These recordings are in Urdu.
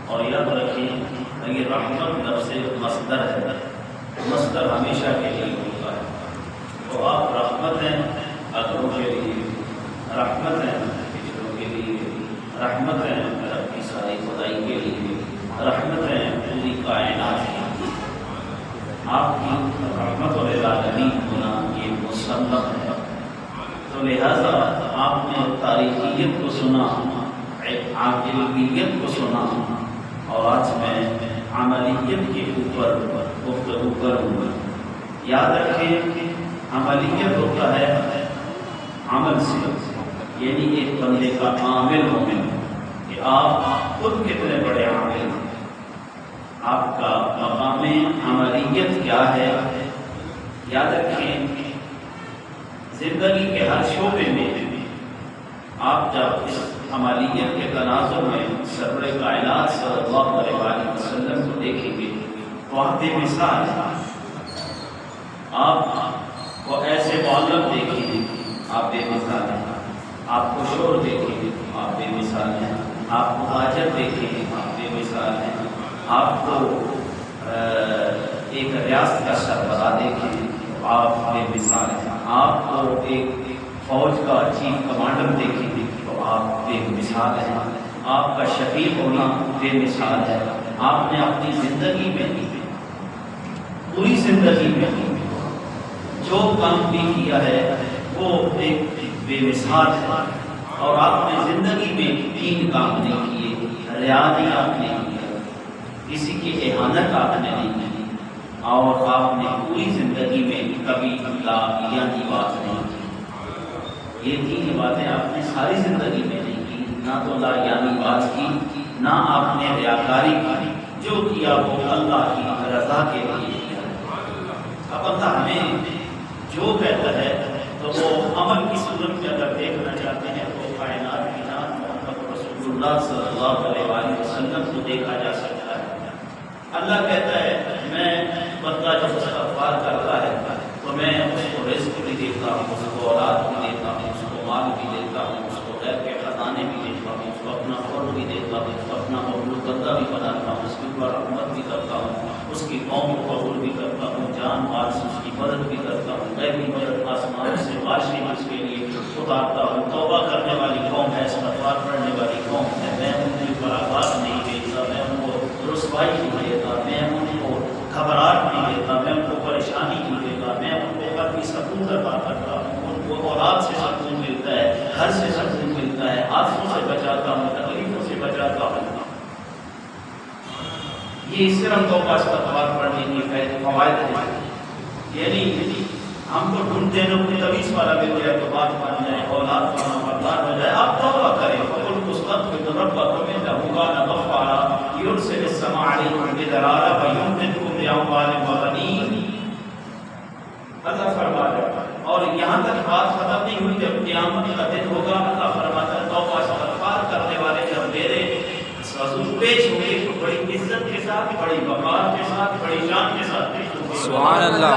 اور یاد رکھیں یہ رحمت لفظ مصدر ہے، مصدر ہمیشہ کے لیے ہوتا ہے. تو آپ رحمت ہیں اگروں کے لیے، رحمت ہیں پچھڑوں کے لیے، رحمت ہیں رب کی ساری خدائی کے لیے، رحمت ہیں پوری کائنات کے لیے. آپ کی رحمت اور العالمین ہونا یہ مسلم ہے. تو لہذا آپ نے تاریخیت کو سنا، عاقلیت کو سنا، اور آج میں عملیت کے اوپر گفتگو کروں گا. یاد رکھیں عملیت ہوتا ہے عمل سے، یعنی ایک بندے کا عامل ہونا کہ آپ خود کتنے بڑے عامل ہیں، آپ کا مقام عملیت کیا ہے. یاد رکھیں زندگی کے ہر شعبے میں آپ جب اس عملیت کے تناظر میں سرور کائنات صلی اللہ علیہ وسلم کو دیکھیں گے تو آپ بے مثال ہیں. آپ کو ایسے معلم دیکھیں گے آپ بے مثال ہیں، آپ کو شور دیکھیں گے آپ بے مثال ہیں، آپ کو حاجت دیکھیں گے آپ بے مثال ہیں، آپ کو ایک ریاست کا سربراہ دیکھیں آپ بے مثال ہیں، آپ کو ایک فوج کا چیف کمانڈر دیکھیں گے تو آپ بے مثال ہیں، آپ کا شفیع ہونا بے مثال ہے. آپ نے اپنی زندگی میں پوری زندگی میں جو کام بھی کیا ہے وہ ایک بے مثال ہے. اور آپ نے زندگی میں 3 کام نہیں کیے، ریا نہیں آپ نے کیا، کسی کی اہانت آپ نے نہیں کی، اور آپ نے پوری زندگی میں کبھی لا یعنی بات نہیں کی. یہ 3 باتیں آپ نے ساری زندگی میں نہیں کی، نہ تو لا یعنی بات کی، نہ آپ نے ریاکاری کی، جو کیا وہ اللہ کی رضا کے لیے کیا. اب اللہ ہمیں جو کہتا ہے تو وہ عمل کی صورت میں اگر دیکھنا چاہتے ہیں تو کائنات کی جان محمد رسول اللہ صلی اللہ علیہ وسلم کو دیکھا جا سکتا ہے. اللہ کہتا ہے میں بندہ جب استغفار کرتا ہے تو میں اس کو رزق بھی دیتا ہوں، اس کو اولاد بھی دیتا ہوں، اس کو مال بھی دیتا ہوں، اس کو غیب کے خزانے بھی دیتا ہوں، اس کو اپنا فضل بھی دیتا ہوں، اس کو اپنا مولود بندہ بھی بناتا ہوں، اس کے اوپر رحمت بھی کرتا ہوں، اس کی قوم کو قبول بھی کرتا ہوں، جان مال سے اس کی مدد بھی کرتا ہوں، غیبی مدد آسمان سے بارشیں اس کے لیے اتارتا ہوں. توبہ کرنے والی قوم ہے، استغفار پڑھنے والی قوم ہے، میں ان کے اوپر آغاز نہیں دیتا، میں ان کو رسوائی نہیں دیتا، میں ان کو گھبراہٹ نہیں دیتا، میں ان کو پریشانی نہیں دیتا، میں ان کو قلبی سکون عطا کرتا ہوں، ان کو اولاد سے سکون ملتا ہے، گھر سے سکون ملتا ہے، آنسوں سے بچاتا ہوں، تکلیفوں سے بچاتا ہوں. یہ صرف توبہ استغفار پڑھنے کی فوائد ہیں. یعنی ہم کو ڈھونڈتے ہیں اپنی طویز والا مل جائے تو بات مان جائے، اولاد فرما بردار ہو جائے. آپ توبہ کریں، فقل مستغفر ربکم انہ کان غفارا یرسل السماء علیکم مدرارا ویمددکم باموال وبنین. اللہ فرماتا ہے، اور یہاں تک بات ختم نہیں ہوئی، جب قیامت کا دن ہوگا اللہ فرماتا ہے توبہ استغفار کرنے والے جب میرے حضور پیش ہوئے تو بڑی عزت کے ساتھ، بڑی وقار کے ساتھ، بڑی شان کے ساتھ پیش ہوئے. سبحان اللہ.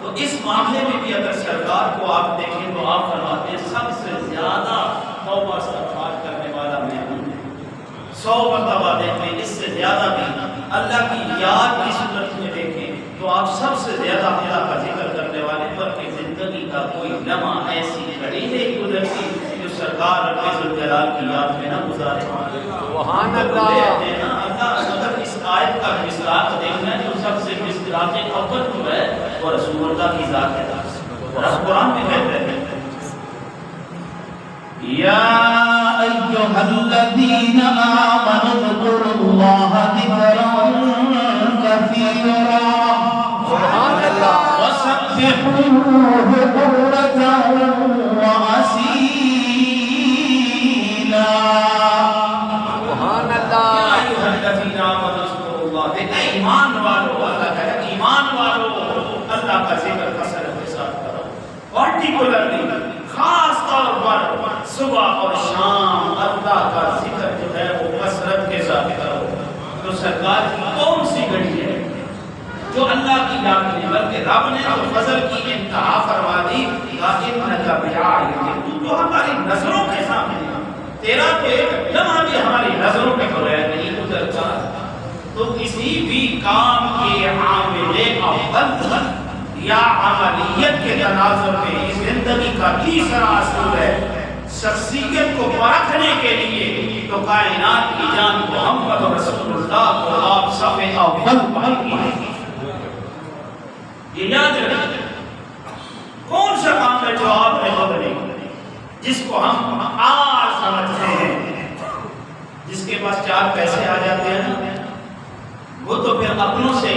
تو اس معاملے میں بھی اگر سرکار کو آپ دیکھیں تو آپ فرماتے ہیں سب سے زیادہ توبہ استغفار کرنے والا میں ہوں. 100 مرتبہ دیکھیں، اس سے زیادہ بھی اللہ کی یاد کی صورت میں دیکھیں تو آپ سب سے زیادہ اللہ کا ذکر کرنے والے پر کہ زندگی کا کوئی لمحہ ایسی گھڑی نہیں گزرتی جو سرکار رب ذوالجلال کی یاد میں نہ گزارے. سبحان اللہ. اللہ اگر اس آیت کا مصداق دیکھنا ہے تو سب سے مصداق اول جو ہے وہ رسول اللہ کی ذات ہے. رب قرآن میں کہتے ہیں یا ایھا الذین آمنوا اذکروا اللہ ذکرا کثیرا سبحان اللہ. وسبحوہ بکرۃ وأصیلا. سبحان اللہ. یا ایھا الذین آمنوا اذکروا اللہ، ایمان والو، اللہ کہتا ہے ایمان والو اللہ کا ذکر کثرت کے ساتھ کرو. پارٹیکولرلی خاص طور پر صبح اور شام اللہ کا ذکر جو ہے وہ کثرت کے ساتھ کرو. تو سرکار کی کون سی گھڑی ہے جو اللہ کی یاد میں، بلکہ رب نے تو فضل کی انتہا فرما دی انک بِأَعْیُنِنَا، تو ہماری نظروں کے سامنے، تیرا تو ایک لمحہ بھی ہماری نظروں کے بغیر نہیں گزرتا. کام کے عامل اول یا عملیت کے تناظر میں اس زندگی کا تیسرا اصول ہے شخصیت کو پرکھنے کے لیے تو کائنات کی جان محمد رسول اللہ کو آپ صف اول پر کیجیے. یہ یاد رکھیں کون سا کام ہے جو آپ نے بدلے جس کو ہم آج سمجھتے ہیں. جس کے پاس 4 پیسے آ جاتے ہیں وہ تو پھر اپنوں سے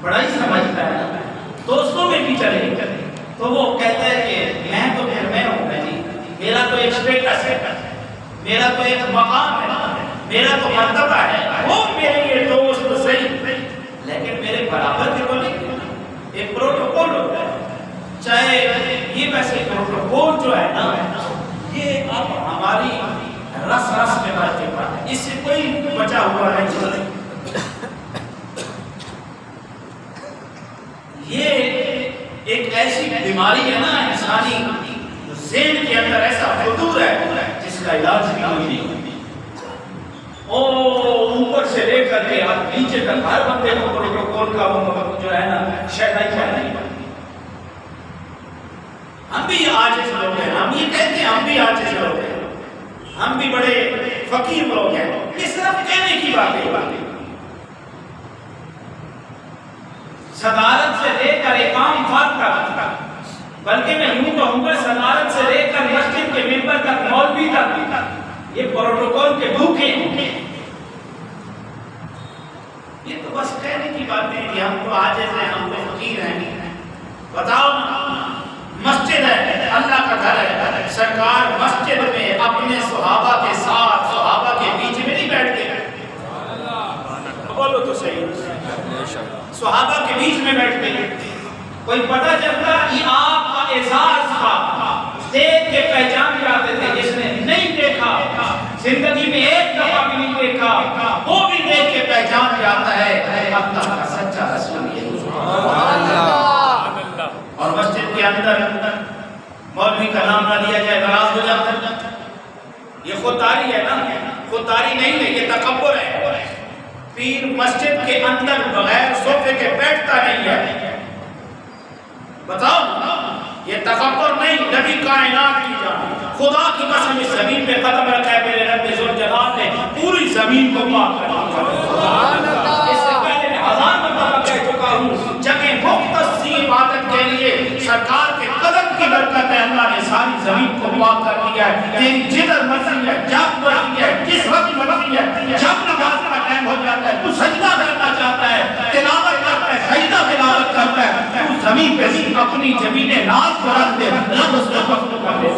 بڑا ہی سمجھتا ہے. دوستوں میں بھی چلے تو وہ کہتا ہے کہ میں تو پھر میں ہوں جی, میرا تو ایک اسٹیٹس ہے, میرا تو ایک مقام ہے, میرا تو مرتبہ ہے, وہ میرے لیے دوست صحیح لیکن میرے برابر کے تو نہیں. ایک پروٹوکول ہوتا ہے, چاہے یہ ویسے پروٹوکول جو ہے نا یہ اب ہماری رس رس میں بڑھ چکا ہے, اس سے کوئی بچا ہوا نہیں چلتا. یہ ایک ایسی بیماری ہے نا انسانی ذہن کے اندر, ایسا فطور ہے جس کا علاج بھی نہیں. اوپر سے لے کر کے نیچے تک ہر بندے کو پروٹوکول کا وہ جو ہے نا شہدائی نہیں. ہم بھی عاجز لوگ ہیں, ہم یہ کہتے ہیں ہم بھی عاجز لوگ ہیں, ہم بھی بڑے فقیر لوگ ہیں. یہ صرف کہنے کی بات ہے. صدارت سے لے کر اقام فرد تک, بلکہ میں یوں کہوں گا صدارت سے لے کر مسجد کے ممبر تک, مولوی تک, یہ پروٹوکول کے بھوکے ہیں. یہ تو بس کہنے کی باتیں ہیں کہ ہم تو عاجز ہیں, ہم تو فقیر ہیں. بتاؤ مسجد ہے, اللہ کا گھر ہے, سرکار مسجد میں اپنے صحابہ کے ساتھ صحابہ کے بیچ میں نہیں بیٹھتے. بولو تو صحیح, صحابہ کے بیچ میں بیٹھتے ہیں. کوئی پتہ چلتا یہ آپ کا اعزاز تھا, دیکھ کے پہچان جاتے تھے. جس نے نہیں دیکھا, زندگی میں ایک دفعہ بھی نہیں دیکھا, وہ بھی دیکھ کے پہچان جاتا ہے اللہ کا سچا رسول یہ. اور مسجد کے اندر مولوی کا نام نہ لیا جائے ناراض ہو جاتا ہے. یہ خودداری ہے نا, خودداری نہیں ہے, یہ تکبر ہے. پیر مسجد کے اندر بغیر صوفے کے بیٹھتا نہیں ہے. بتاؤ یہ تکبر نہیں, نبی کائنات کی جان, خدا کی قسم اس زمین پہ قدم رکھا ہے میرے رب ذوالجلال نے, پوری زمین کو پاک کر دیا. اس سے پہلے میں 1000 مرتبہ کہہ چکا ہوں, جگہ مختص سی عبادت کے لیے سرکار کے قدم کی برکت ہے اللہ نے ساری زمین کو پاک کر دیا ہے. تیری جدر مرضی ہے, جب مرضی ہے, جس وقت مرضی ہے, جب نماز کا ٹائم ہو جاتا ہے تو سجدہ کرنا چاہتا ہے, تلاوت کرتا ہے, سجدہ تلاوت کرتا ہے, تو زمین پہ صرف اپنی زمین ناز کو رکھ دے, رب اس کو وقت کر دے.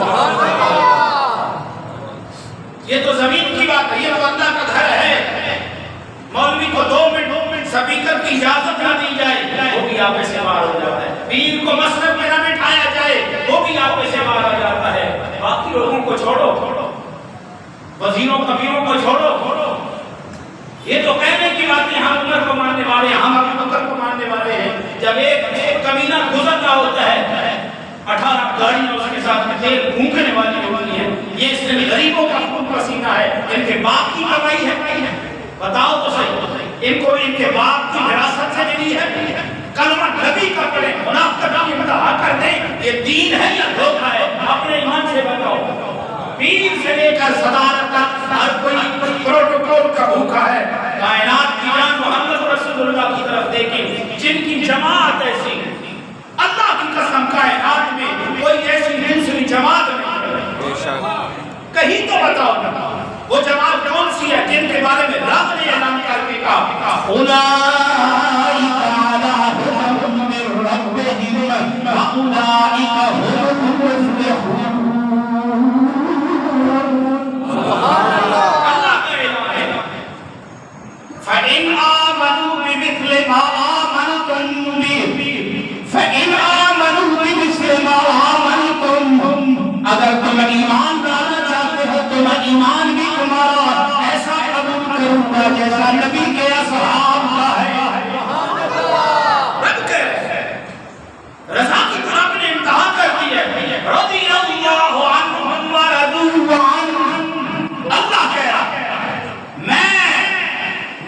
یہ تو زمین کی بات ہے, یہ تو اللہ کا گھر ہے. مولوی کو 2 منٹ سپیکر کی اجازت نہ دی جائے وہ بھی آپ سے باہر ہو جاتا ہے. پیر کو مسجد میں نہ بٹھایا جائے وہ بھی آپ سے باہر آ جاتا ہے. باقی لوگوں کو چھوڑو, وزیروں کبیروں کو چھوڑو, یہ تو کہنے کی بات ہے ہم عمر کو ماننے والے ہیں, ہم ابو بکر کو ماننے والے ہیں. جب ایک کمینہ گزر رہا ہوتا ہے 18 گاڑیاں اس کے ساتھ میں تیل پھونکنے والی ہوتی ہیں, یہ اس میں غریبوں کا خون پسینہ ہے, ان کے باپ کی کمائی ہے. بتاؤ تو صحیح, ان کو ان کے باپ کی وراثت سے ملی ہے. کلمہ نبی کا پڑھیں, منافقت کی مداح کر دیں, یہ دین ہے یا دھوکہ ہے؟ اپنے ایمان سے بتاؤ. پیر سے لے کر صدارت تک ہر کوئی پروٹوکول کا بھوکا ہے. کائنات کی جان محمد رسول اللہ کی طرف دیکھیں, جن کی جماعت ایسی, اللہ کی قسم کائنات میں کوئی ایسی دوسری جماعت نہیں. کہیں تو بتاؤ وہ جماعت کون سی ہے جن کے بارے میں رب نے اعلان کر کے کہا اولئک علی ھدی من ربہم واولئک هم المفلحون. اللہ کا اعلان ہے فَإِنْ آمَنُوا بِمِثْلِ مَا آمَنْتُمْ بِهِ فَإِنْ آمَنُوا بِمِثْلِ مَا آمَنْتُمْ, اگر تم ایمان لانا چاہتے ہو تو میں ایمان بھی تمہارا ایسا قبول کروں گا جیسا نبی کے اصحاب کا ہے. رب کہے رضا کی طرف نے انتہا کر دی ہے, رضی اللہ عنہم ورضوا عنہ. اللہ کہہ رہا ہے میں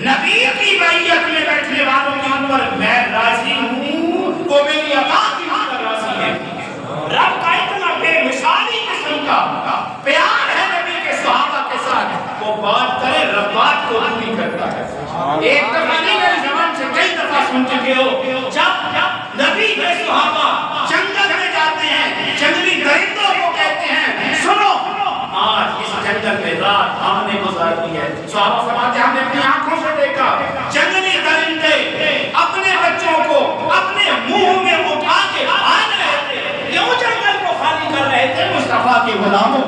نبی کی بیعت کو پوری کرتا ہے. ایک دفعہ نہیں میری زبان سے کئی دفعہ سن چکے ہو, جب نبی کے صحابہ جنگل میں جاتے ہیں, جنگلی درندوں کو کہتے ہیں سنو آج اس جنگل میں رات ہم نے گزارنی ہے. صحابہ فرماتے ہیں ہم نے اپنی آنکھوں سے دیکھا جنگلی درندے اپنے بچوں کو اپنے منہ میں اٹھا کے بھاگ رہے تھے. کیوں جنگل کو خالی کر رہے تھے؟ مصطفیٰ کے غلاموں.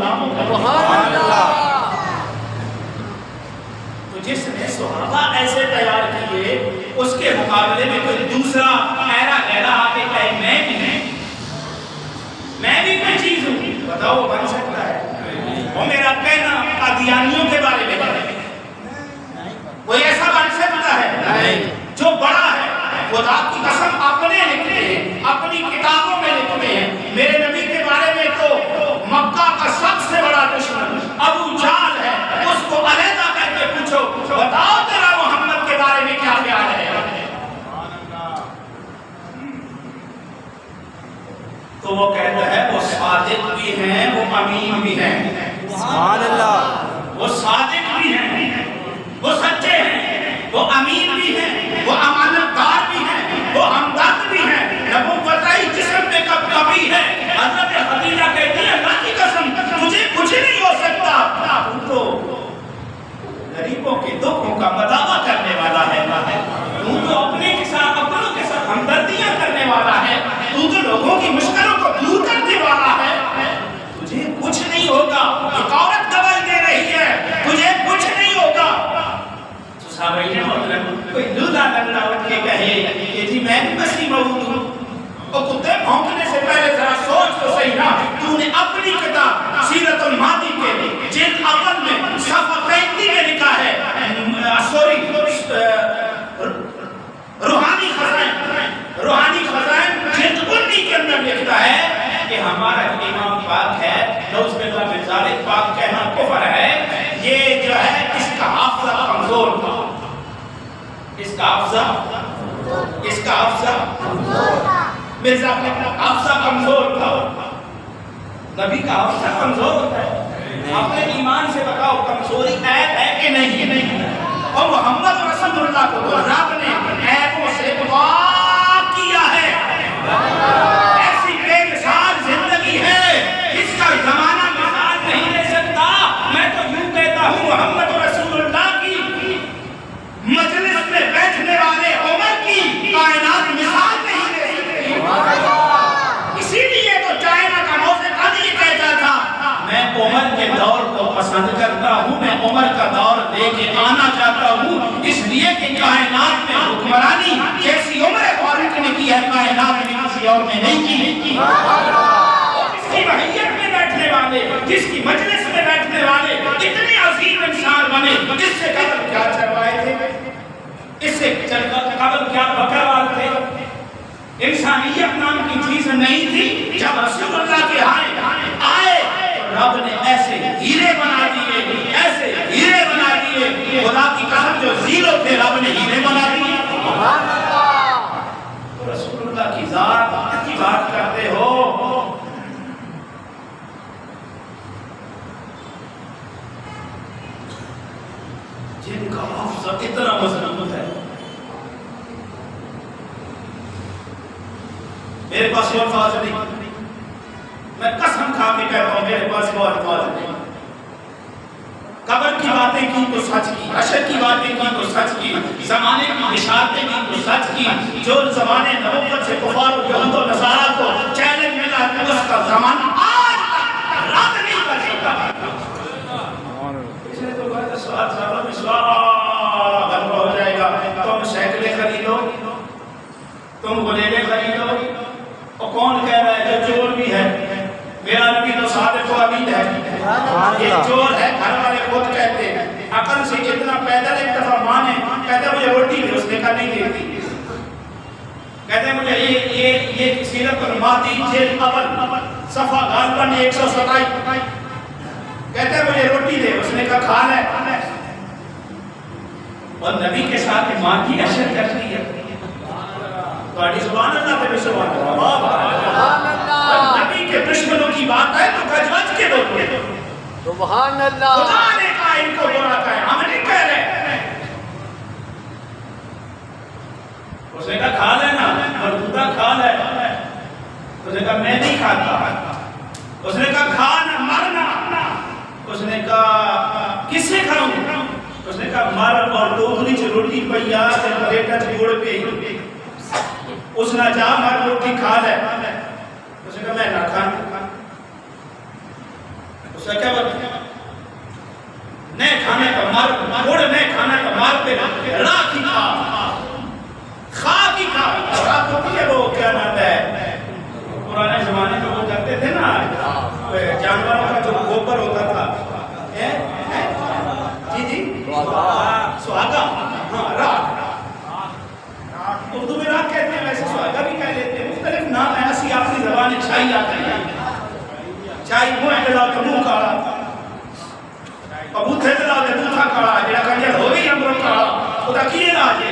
سبحان اللہ. تو جس نے صحابہ ایسے تیار کیے اس کے مقابلے میں کوئی دوسرا ایرا غیرہ آتے کہے میں بھی کوئی چیز ہوں, بتاؤ وہ بن سکتا ہے؟ وہ میرا کہنا قادیانیوں کے بارے میں کوئی ایسا بن سکتا ہے جو بڑا ہے؟ خدا کی قسم اپنے لکھتے ہیں, اپنی کتابوں میں لکھتے ہیں. میرے نبی کے بارے میں تو مکہ کا سب سے بڑا دشمن ابو جہل ہے, اس کو علیحدہ کر کے پوچھو بتاؤ تیرا محمد کے بارے میں کیا خیال ہے. تو وہ کہتا ہے وہ صادق بھی ہیں وہ امین بھی ہیں. سبحان اللہ. وہ صادق بھی ہیں, وہ سچے ہیں, وہ امین بھی ہیں, وہ امانت دار بھی ہیں, وہ ہمدرد بھی ہیں. نبوت ہی جسم میں کب کبھی ہے. حضرت خدیجہ کہتی ہے اللہ کی قسم تجھے کچھ نہیں ہو سکتا, تو غریبوں کے دکھوں کا مداوا کرنے والا ہے, تو اپنے کے ساتھ اپنوں کے ساتھ ہمدردیاں کرنے والا ہے, تو لوگوں کی مشکلوں کو دور کرنے والا ہے. تجھے کچھ نہیں ہوگا. ایک عورت گواہی دے رہی ہے تجھے کچھ نہیں ہوگا. تو صحابہ محترم کوئی دودھا لگنا اٹھ کے کہے کہ جی میں بھی مسیح موعود ہوں, اور کتے بھونکنے سے پہلے ذرا سوچ تو صحیح نا. تو نے اپنی کتاب سیرت المہدی کے جلد اول میں صفحہ 35 میں لکھا ہے, روحانی خزائن جلد 19 کے اندر لکھتا ہے کہ ہمارا امام پاک ہے نوز باللہ بن ذالک پاک کہنا کفر ہے. یہ جو ہے اس کا حافظہ کمزور تھا, اس کا حافظہ مرزا کا حافظہ کمزور تھا. نبی کا حافظہ کمزور ہوتا ہے. اپنے ایمان سے بتاؤ کمزوری عیب ہے کہ نہیں؟ اور محمد رسول اللہ کو تو رب نے عیبوں سے پاک کیا ہے. ایسی بے مثال زندگی ہے جس کا زمانہ مثال نہیں لے سکتا. میں تو یوں کہتا ہوں محمد رسول اللہ کی مجلس میں بیٹھنے والے عمر کی کائنات مثال نہیں لے سکتی. اسی لیے تو چائنا کا موسیقی قدی کہتا تھا میں عمر کے دور کو پسند کرتا ہوں, میں عمر کا دور لے کے آنا چاہتا ہوں, اس لیے کہ کائنات میں حکمرانی جیسی عمر فاروق نے کی ہے کائنات میں کسی اور نے نہیں کی. جس کی محیط میں بیٹھنے والے, جس کی مجلس میں بیٹھنے والے اتنے عظیم انسان بنے. اس سے قبل کیا چروائے تھے, اس سے قبل کیا بکروال تھے. انسانیت نام کی چیز نہیں تھی. جب رسول اللہ کے آئے رب نے ایسے ہیرے بنا دیے, ایسے ہیرے بنا دیے. خدا کی قسم جو زیرو تھے رب نے ہیرے بنا دیے. رسول اللہ کی ذات کی بات کرتے ہو, جن کا حافظہ اتنا مضبوط ہے. میرے پاس یہ الفاظ نہیں, میں قسم کھا کے کہتا ہوں میرے پاس وہ الفاظ نہیں. قبر کی باتیں کی تو سچ کی, حشر کی باتیں کی تو سچ کی, زمانے کی بشارتیں کی تو سچ کی. جو زمانے نبوت سے کفار و یہود و نصارا کو چیلنج ملا کہ اس کا زمانہ آج تک رد نہیں کر سکا. اس نے تو کہا سوال صاحب میں سوال غلبہ ہو جائے گا. تم سائیکلیں خریدو, تم غلیلیں خریدو, اور کون کہہ رہا ہے جو چور بھی ہے. میرا نبی تو صادق و امین ہے. یہ چور ہے گھر والے خود کہتے ہیں. عقل سے اتنا پیدل ایک دفعہ ماں نے کہتا مجھے روٹی دے, اس نے کہا نہیں دیتی. کہتے ہیں مجھے یہ سیرت المہدی جلد اول صفحہ غالباً 127 کہتے ہیں مجھے روٹی دے, اس نے کہا کھا لے. اور نبی کے ساتھ ماں کی عشر کرتی ہے. سبحان اللہ تے سبحان اللہ. نبی کے دشمنوں کی بات ہے تو گج گج کے بولتے. سبحان اللہ. خدا نے کہا ان کو برا کہا, ہم نہیں کہہ رہے. اس نے کہا کھا لینا، مردودہ کھا لے۔ اس نے کہا میں نہیں کھاتا۔ اس نے کہا کھا نہ مرنا۔ اس نے کہا کس سے کھاؤں؟ اس نے کہا مر اور ٹوکری چ روٹی پیا تے پلیٹا چ گڑ پی۔ اس نے جا مر روٹی کھا لے۔ اس نے کہا میں نہ کھاؤں۔ اس نے کہا نہیں کھانے کا مر، گڑ نہیں کھانے کا مر پہ راکھ ہی کھا، خاک ہی کھا۔ راکھ ہوتی ہے وہ کیا نام ہے، پرانے زمانے میں وہ کرتے تھے نا جانوروں کا جو گوبر ہوتا تھا، جی جی سہاگا، ہاں راکھ، اردو میں راکھ کہتے ہیں، ویسے سہاگا بھی کہہ لیتے ہیں، مختلف نام ہے۔ اسی اپنی زبان چھائی آتے ہیں، چھائی منہ ڈلا تو منہ کاڑا، بوتھے دلاؤ دے بوتھا کھڑا، جڑا کنجر ہو گئی امرو کھڑا، خدا کیے نہ آجے۔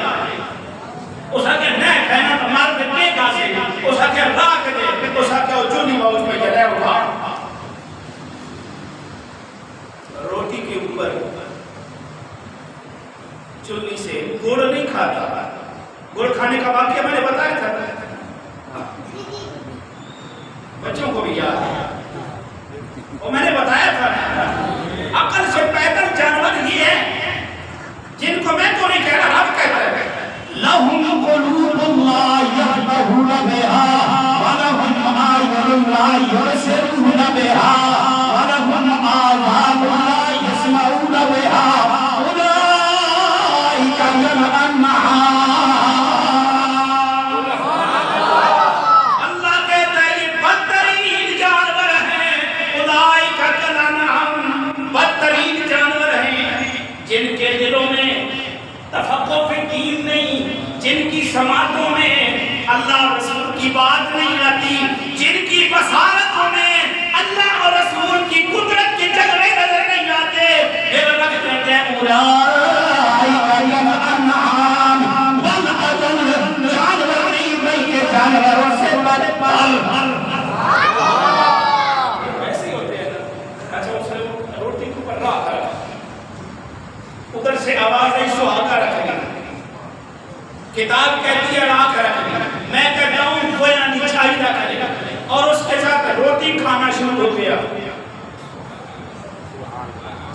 اس آکے نہیں کھائنا تو مار پہ پے کاسے، اس آکے راکھ دے، اس آکے وہ چونی موج پہ جلے اٹھا۔ روٹی کے اوپر چونی سے گوڑ نہیں کھاتا، گوڑ کھانے کا واقعہ میں نے بتایا تھا، بچوں کو بھی یاد ہے، وہ میں نے بتایا تھا۔ عقل سے پیدل جانور یہ ہے جن کو میں تو نہیں کہہ رہا، رب کہتا ہے لَهُمْ قُلُوبٌ لَا يَفْقَهُونَ بِهَا وَلَهُمْ أَعْيُنٌ لَا يُبْصِرُونَ بِهَا وَلَهُمْ آذَانٌ لَا يَسْمَعُونَ بِهَا أُولَئِكَ كَالْأَنْعَامِ۔ اللہ کہتا ہے یہ بدترین جانور ہیں، اولئک کالانعام، بدترین جانور ہیں جن کے دلوں میں تفقہ فی الدین نہیں، جن کی سماعتوں میں اللہ اور رسول کی بات نہیں آتی، جن کی بصارتوں میں اللہ اور رسول کی قدرت کے جلوے نظر نہیں آتے۔ میرا رب کہتے ہیں أُولَئِكَ كَالْأَنْعَامِ بَلْ أَضَلُّ، جانور نہیں بلکہ جانوروں سے بدتر۔ ایسے ہی ہوتے ہیں نا۔ اچھا اس نے روٹی کے اوپر راکھ رکھا، ادھر سے آواز آئی سہاگا رکھ لی، کتاب کہتی ہے راکھ رکھ لی، میں کہتا ہوں کوئی نہ نچھائی رکھ لی، اور اس کے ساتھ روٹی کھانا شروع ہو گیا۔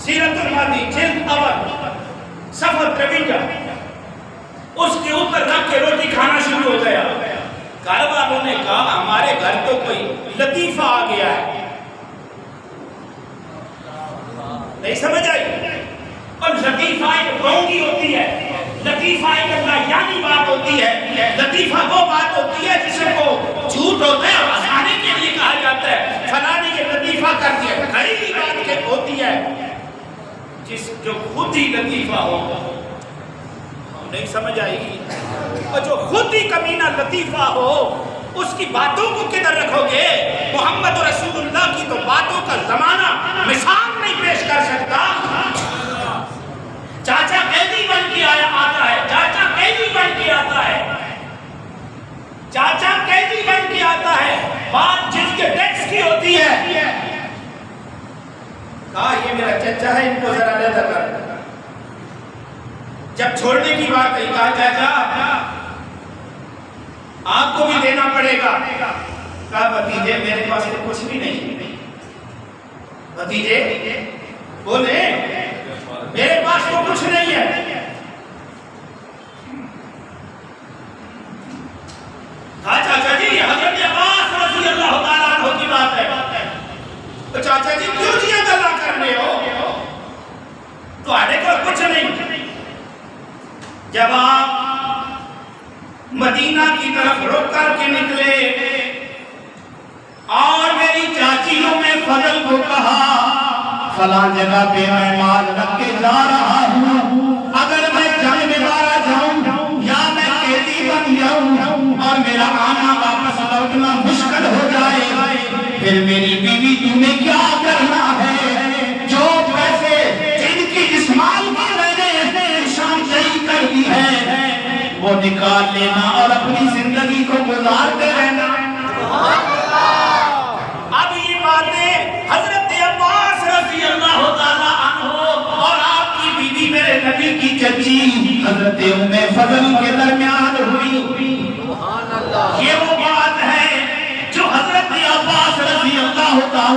سیرت الماضی جلد اول صفحہ 53 اس کے اوپر رکھ کے روٹی کھانا شروع ہو گیا۔ گھر والوں نے کہا ہمارے گھر تو کوئی لطیفہ آ گیا ہے، نہیں سمجھ آئی؟ اور لطیفہ ایک رونگی ہوتی ہے، لطیفہ ایک اللہ یعنی بات ہوتی ہے، لطیفہ وہ بات ہوتی ہے جسے کو جھوٹ ہوتا ہے اور ہنسانے کے لیے کہا جاتا ہے، فلاں نے یہ لطیفہ کر دیا، گھڑی بات ہوتی ہے جس جو خود ہی لطیفہ ہو۔ نہیں سمجھ آئی؟ اور جو خود ہی کمینہ لطیفہ ہو اس کی باتوں کو کدھر رکھو گے؟ محمد رسول اللہ کی تو باتوں کا زمانہ مثال نہیں پیش کر سکتا۔ چاچا قیدی بن کے آتا ہے، چاچا قیدی بن کے آتا ہے، چاچا قیدی بن کے آتا ہے، بات جس کے ٹیکس کی ہوتی ہے، کہا یہ میرا چچا ہے ان کو ذرا لیتا کر۔ جب چھوڑنے کی بات ہے کہا چاچا آپ کو بھی دینا پڑے گا۔ کہا بھتیجے میرے پاس تو کچھ بھی نہیں، بھتیجے بولے میرے پاس تو کچھ نہیں ہے۔ کہا چاچا جی حضرت عباس رضی اللہ تعالیٰ عنہ کی بات ہے، تو چاچا جی کیوں جی گلا کرنے ہو، تو آنے کو کچھ نہیں۔ جب آپ مدینہ کی طرف رک کر کے نکلے اور میری چاچیوں میں فضل کو کہا فلاں جگہ پہ میں مال رکھ کے جا رہا ہوں، اگر میں جنگ میں مارا جاؤں یا میں قیدی بن جاؤں اور میرا آنا واپس لوٹنا مشکل ہو جائے، پھر میری بیوی تمہیں کیا کرنا ہے؟ جو پیسے جن کی جس مال کی میں نے نشاندہی کر دی ہے وہ نکال لینا اور اپنی زندگی کو گزارتے رہنا۔ اب یہ باتیں حضرت عباس رضی اللہ تعالیٰ عنہ اور آپ کی بیوی میرے نبی کی چچی حضرت ام فضل کے درمیان ہوئی۔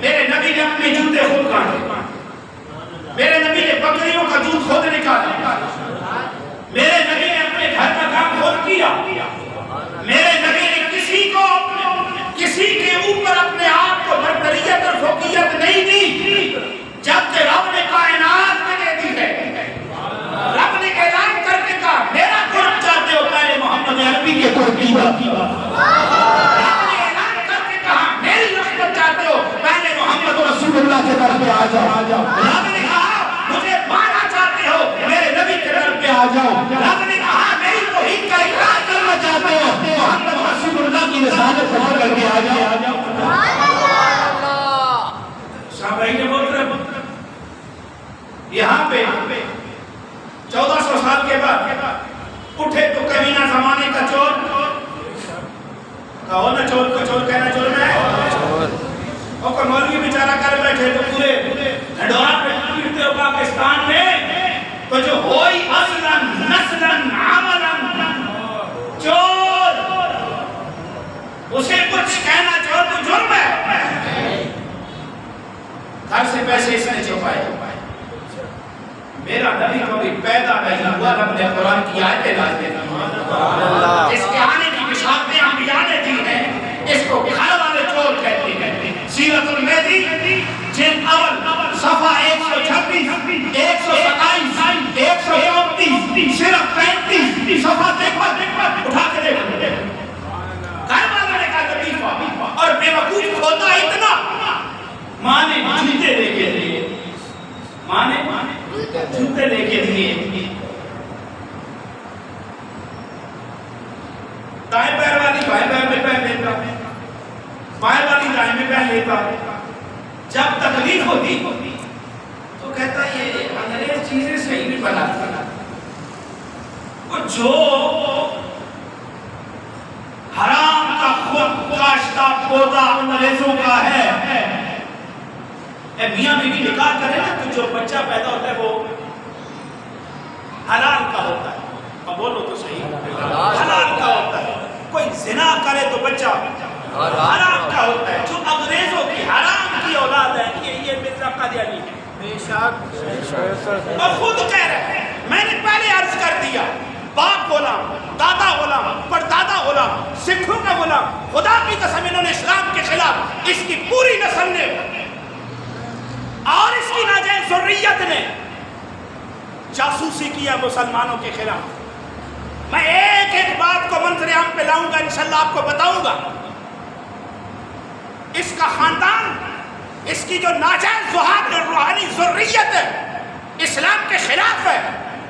میرے نبی نے اپنے جوتے خود کاٹے، میرے نبی نے بکریوں کا دودھ خود نکالا، میرے نبی نے اپنے گھر کا کام خود کیا، میرے نبی نے کسی کے اوپر اپنے آپ کو برتریت اور فوقیت نہیں دی، جبکہ رب نے کائنات میں دے دی ہے۔ رب نے اعلان کر کے کہا میرا قرب چاہتے ہو پہلے محمد عربی کے قرب کی بات، رب نے اعلان کر کے کہا میری رحمت چاہتے ہو پہلے محمد رسول اللہ کے در پہ آ جاؤ، رب نے کہا مجھے پانا چاہتے ہو میرے نبی کے در پہ آ جاؤ، رب نے کہا میری توحید کا اقرار کرنا چاہتے ہو محمد رسول اللہ کی رسالت قبول کر کے آ جاؤ۔ صحابہ محترم یہاں پہ 1400 سال کے بعد اٹھے تو کمینہ زمانے کا چور، کہو نا چور کو چور کہنا چور میں ہے، اور کوئی مولوی بیچارہ کر بیٹھے تو پورے ڈھڈورا پہ پیٹتے ہو پاکستان میں، تو جو ہوئی اصلاً نسلاً عملاً چور، اسے کچھ کہنا چور تو جرم ہے، گھر سے پیسے اس نے چھپائے، میرا نبی کبھی پیدا نہیں ہوا، رب نے قرآن کی آیتیں نازل کی، اس کے آنے کی بشارتیں انبیاء نے دی ہیں، اس کو گھر والے چور کہتے ہیں۔ سیرت المہدی جلد اول صفحہ 126 127 134 صرف 35 صفحہ دیکھو، اٹھا کے دیکھو، گھر والوں نے کہا لطیفہ، اور بے وقوف ہوتا اتنا، ماں نے جوتے لے کے دیے، ماں نے جوتے لے کے دیے، دائیں پیر والی بائیں پیر میں پہن لیتا، بائیں والی دائیں میں پہن لیتا، جب تکلیف ہوتی تو کہتا یہ انگریز چیزیں صحیح نہیں بناتا، اور جو حرام کا خود کاشتہ پودا انگریزوں کا ہے، میاں بیوی نکاح کرے نا تو جو بچہ پیدا ہوتا ہے وہ حلال کا ہوتا ہے، اب بولو تو صحیح، حلال کا ہوتا ہے، کوئی زنا کرے تو بچہ حرام کا ہوتا ہے، جو انگریزوں کی حرام کی اولاد ہے یہ مرزا قادیانی ہے، بے شک، اور خود کہہ رہے ہیں، میں نے پہلے عرض کر دیا باپ غلام، دادا غلام، پردادا غلام، سکھوں کا غلام، خدا کی قسم انہوں نے اسلام کے خلاف اس کی پوری نسل نے اور اس کی ناجائز ذریت نے جاسوسی کیا مسلمانوں کے خلاف۔ میں ایک ایک بات کو منظر عام پہ لاؤں گا، انشاءاللہ آپ کو بتاؤں گا، اس کا خاندان، اس کی جو ناجائز روحانی ذریت ہے اسلام کے خلاف ہے،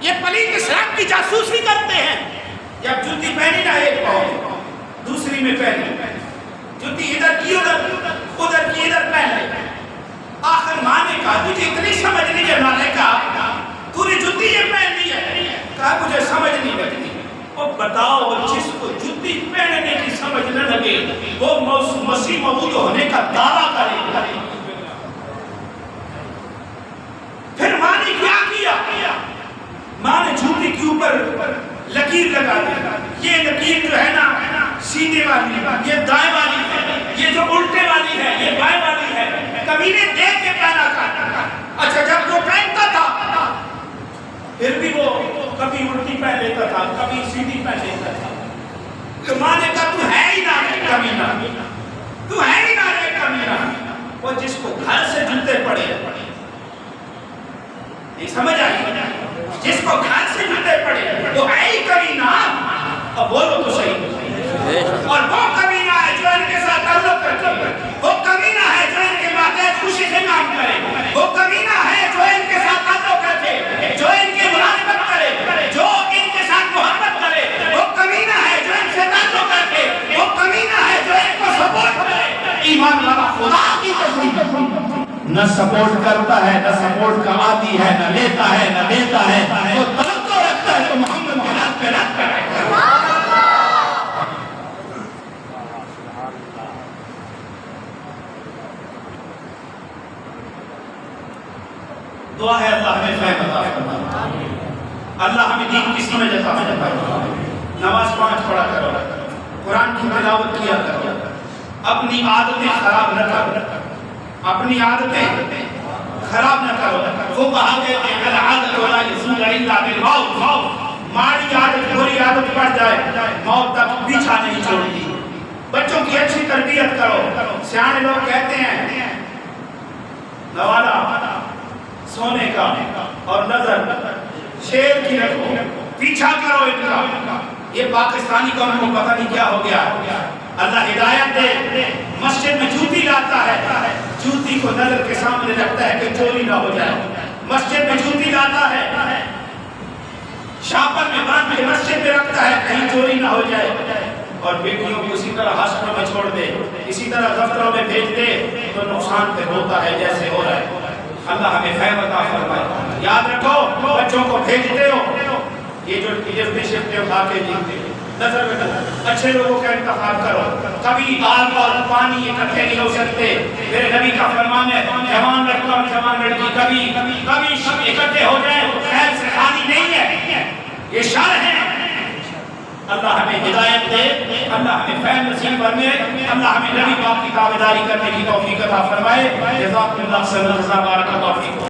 یہ پلیت اسلام کی جاسوسی کرتے ہیں۔ جب جوتی پہنی نہ ایک پاؤں دوسری میں پہنی، جوتی ادھر کی ادھر کی ادھر پہن لے، آخر ماں نے کہا تجھے اتنی سمجھ نہیں ہے، ماں نے کہا تو نے جوتی یہ پہن لی ہے، کہا مجھے سمجھ نہیں لگتی، اور بتاؤ جس کو جوتی پہننے کی سمجھ نہ لگے وہ مسیح موعود ہونے کا دعویٰ کرے۔ پھر ماں نے کیا کیا؟ ماں نے جوتی کے اوپر لکیر لگا دی، یہ لکیر جو ہے نا سیدھے والی، یہ دائیں والی ہے، یہ جو الٹے والی ہے یہ بائیں والی ہے، کمینے دیکھ کے پہنا تھا۔ اچھا جب وہ پہنتا تھا پھر بھی وہ کبھی الٹی پہن لیتا تھا، کبھی سیدھی پہن لیتا تھا، تو ماں نے کہا تو ہے ہی نہ کمینہ، تو ہے ہی نہ کمینہ، وہ جس کو گھر سے جوتے پڑے، یہ سمجھ آئی، جس کو گھر سے جوتے پڑے وہ ہے ہی کمینہ، اب بولو تو صحیح، اور وہ کمینہ ہے جو ان کے ساتھ تعلق کرتی ہے، وہ کمینہ ہے جو ان کے باتیں خوشی سے کام کرے، وہ کمینہ ہے جو ان کے ساتھ تعلق کرے، جو ان کی ملازمت کرے، جو ان کے ساتھ محبت کرے، وہ کمینہ ہے جو ان سے تعلق کرے، وہ کمینہ ہے جو ان کو سپورٹ کرے۔ ایمان والا خدا کی قسم نہ سپورٹ کرتا ہے، نہ سپورٹ کا عادی ہے، نہ لیتا ہے، نہ دیتا ہے، وہ توقع رکھتا ہے تو محمد کے رات پہ رات کرے۔ دعا ہے اللہ ہمیں فہم عطا فرمائے، اللہ ہمیں دین کی سمجھ عطا فرمائے، نماز 5 پڑھا کرو، قرآن کی تلاوت کیا کرو، اپنی عادتیں خراب نہ کرو، اپنی عادتیں خراب نہ کرو. فقہا کہتے ہیں العادت ولا یزول الا بالموت. ماڑی عادت بری عادت پڑ جائے موت تک پیچھا نہیں چھوڑتی. بچوں کی اچھی تربیت کرو. سیانے لوگ کہتے ہیں نوالا سونے کا اور نظر شیر کی رکھو, پیچھا کرو ان کا. یہ پاکستانی قوم کو پتہ نہیں کیا ہو گیا. اللہ ہدایت دے. مسجد میں جوتی لاتا ہے, جوتی کو نظر کے سامنے رکھتا ہے کہ چوری نہ ہو جائے. مسجد میں جوتی لاتا ہے, شاپر میں باندھ کے مسجد میں رکھتا ہے کہیں چوری نہ ہو جائے. اور بیٹیوں کو اسی طرح ہاسپٹل میں چھوڑ دے, اسی طرح دفتروں میں بھیج دے تو نقصان پہ ہوتا ہے جیسے ہو رہا ہے. اللہ ہمیں خیر عطا فرمائے. یاد رکھو بچوں کو بھیجتے ہو یہ جو شفٹیں اٹھا کے دیتے نظر میں نظر اچھے لوگوں کا انتخاب کرو. کبھی آگ اور پانی اکٹھے نہیں ہو سکتے. میرے نبی کا فرمان ہے جوان لڑکا اور جوان لڑکی کبھی اکٹھے ہو جائیں خیر سے خالی نہیں ہے. یہ شر ہے. اللہ ہمیں ہدایت دے, اللہ ہمیں فہم نصیب فرمائے, اللہ ہمیں نبی پاک کی تابعداری کرنے کی توفیق عطا فرمائے. جزاکم اللہ خیر. بارک اللہ فیکم.